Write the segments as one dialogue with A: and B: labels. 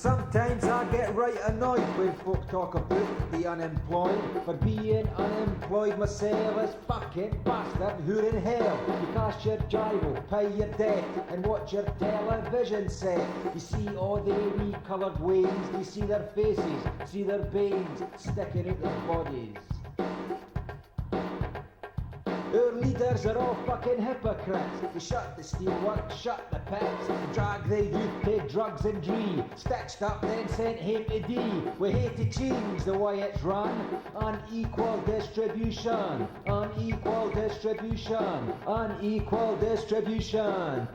A: Sometimes I get right annoyed when folk talk about the unemployed. For being unemployed myself is fucking bastard who in hell. You cast your gyro, pay your debt and watch your television set. You see all the wee-coloured wains, you see their faces, see their veins sticking out their bodies. Our leaders are all fucking hypocrites. They shut the steelworks, shut the pits, drag the youth to drugs and dree, stitched up then sent home to D. We hate to change the way it's run. Unequal distribution, unequal distribution, unequal distribution.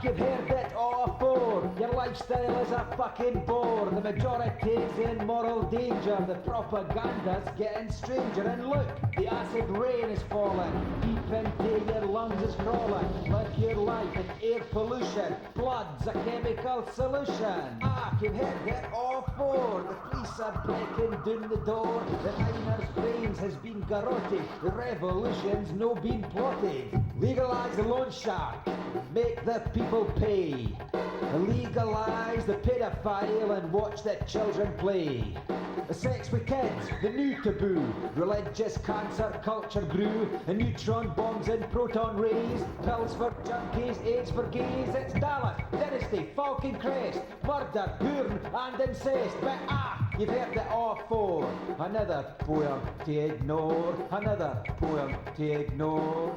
A: You've heard it all before. Your lifestyle is a fucking bore. The majority's in moral danger. The propaganda's getting stranger. And look, the acid rain is falling. Deep into your lungs is crawling. Live your life in air pollution. Blood's a chemical solution. You've heard it all before. The police are breaking down the door. The miner's brains has been garroted. The revolution's no been plotted. Legalise the loan shark. Make the people pay. Legalise the paedophile and watch the children play. The sex with kids, the new taboo. Religious cancer culture grew. The neutron bombs and proton rays. Pills for junkies, AIDS for gays. It's Dallas, Dynasty, Falcon Crest. Murder, Hoorn and incest. But you've heard it all before. Another poem to ignore. Another poem to ignore.